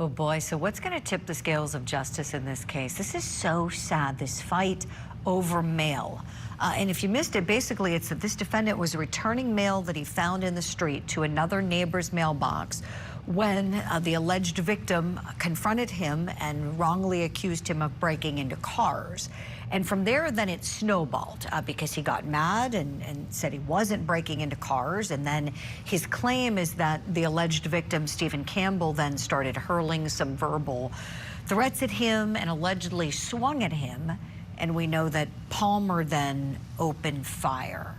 Oh boy, so what's going to tip the scales of justice in this case? This is so sad, this fight over mail. And if you missed it, basically it's that this defendant was returning mail that he found in the street to another neighbor's mailbox when the alleged victim confronted him and wrongly accused him of breaking into cars. And from there, then it snowballed because he got mad and said he wasn't breaking into cars. And then his claim is that the alleged victim, Stephen Campbell, then started hurling some verbal threats at him and allegedly swung at him. And we know that Palmer then opened fire.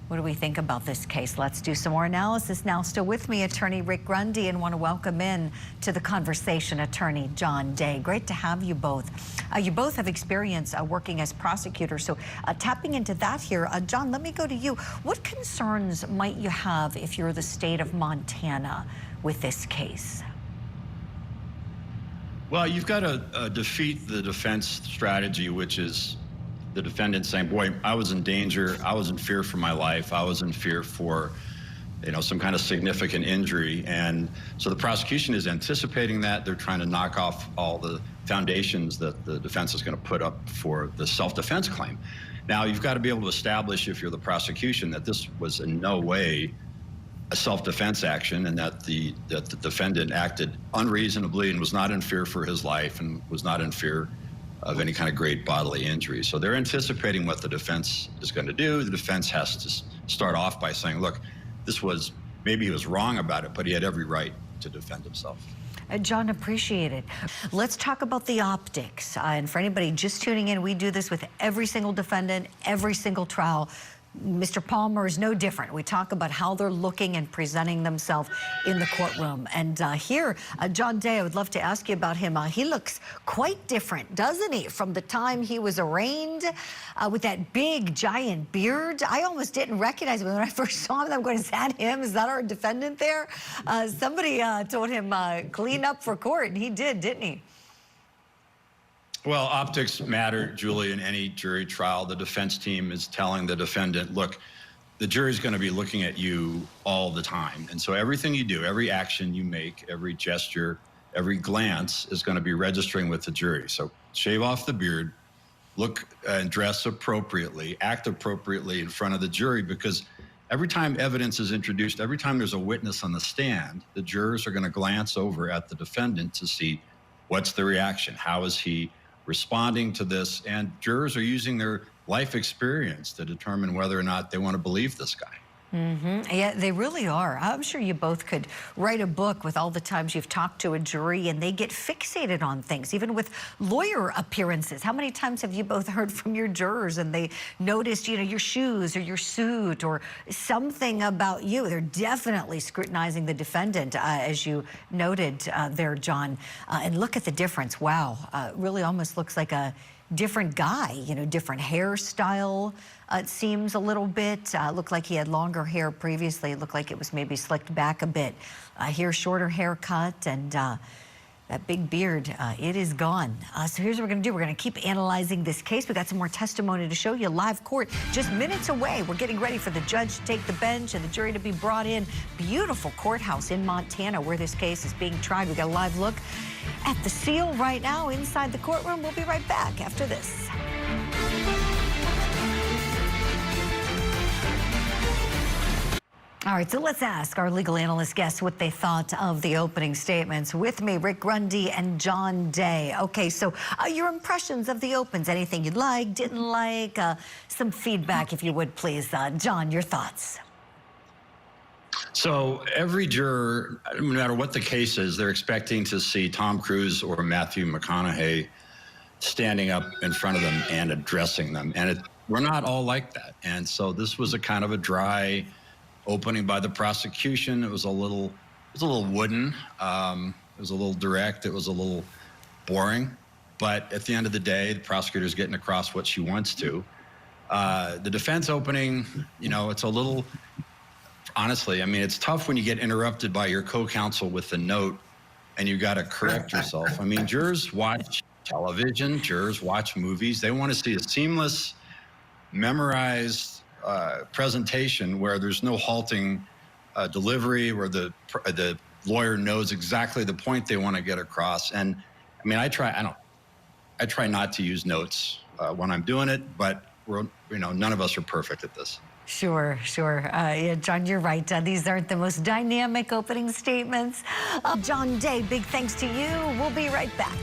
What do we think about this case? Let's do some more analysis now. Still with me, attorney Rick Grundy, and want to welcome in to the conversation attorney John Day. Great to have you both. You both have experience working as prosecutors, so tapping into that here. John, let me go to you. What concerns might you have if you're the state of Montana with this case? Well, you've got to defeat the defense strategy, which is the defendant saying, boy, I was in danger, I was in fear for my life, I was in fear for, some kind of significant injury. And so the prosecution is anticipating that. They're trying to knock off all the foundations that the defense is going to put up for the self-defense claim. Now, you've got to be able to establish, if you're the prosecution, that this was in no way a self-defense action, and that the defendant acted unreasonably and was not in fear for his life and was not in fear of any kind of great bodily injury. So they're anticipating what the defense is going to do. The defense has to start off by saying, look, maybe he was wrong about it, but he had every right to defend himself. John, appreciate it. Let's talk about the optics. And for anybody just tuning in, we do this with every single defendant, every single trial. Mr. Palmer is no different. We talk about how they're looking and presenting themselves in the courtroom. And here, John Day, I would love to ask you about him. He looks quite different, doesn't he, from the time he was arraigned with that big, giant beard. I almost didn't recognize him when I first saw him. I'm going, is that him? Is that our defendant there? Somebody told him clean up for court, and he did, didn't he? Well, optics matter, Julie, in any jury trial. The defense team is telling the defendant, look, the jury's going to be looking at you all the time. And so everything you do, every action you make, every gesture, every glance is going to be registering with the jury. So shave off the beard, look and dress appropriately, act appropriately in front of the jury, because every time evidence is introduced, every time there's a witness on the stand, the jurors are going to glance over at the defendant to see what's the reaction, how is he responding to this, and jurors are using their life experience to determine whether or not they want to believe this guy. Yeah, they really are. I'm sure you both could write a book with all the times you've talked to a jury and they get fixated on things, even with lawyer appearances. How many times have you both heard from your jurors and they noticed, your shoes or your suit or something about you? They're definitely scrutinizing the defendant, as you noted there, John. And look at the difference. Wow, really almost looks like a different guy, different hairstyle, it seems a little bit. Looked like he had longer hair previously. It looked like it was maybe slicked back a bit. Here, shorter haircut, and that big beard, it is gone. So here's what we're going to do. We're going to keep analyzing this case. We got some more testimony to show you. Live court just minutes away. We're getting ready for the judge to take the bench and the jury to be brought in. Beautiful courthouse in Montana where this case is being tried. We got a live look at the seal right now inside the courtroom. We'll be right back after this. All right, so let's ask our legal analyst guests what they thought of the opening statements. With me, Rick Grundy and John Day. Okay, so your impressions of the opens, anything you'd like, didn't like, some feedback if you would, please. John, your thoughts. So every juror, no matter what the case is, they're expecting to see Tom Cruise or Matthew McConaughey standing up in front of them and addressing them. And we're not all like that. And so this was a kind of a dry opening by the prosecution. It was a little wooden. It was a little direct. It was a little boring. But at the end of the day, the prosecutor's getting across what she wants to. The defense opening, it's a little, honestly, it's tough when you get interrupted by your co-counsel with the note and you got to correct yourself. Jurors watch television, jurors watch movies. They want to see a seamless, memorized presentation where there's no halting delivery, where the lawyer knows exactly the point they want to get across. And I mean, I try not to use notes when I'm doing it, but none of us are perfect at this. Sure, sure. Yeah, John, you're right. These aren't the most dynamic opening statements. John Day, big thanks to you. We'll be right back.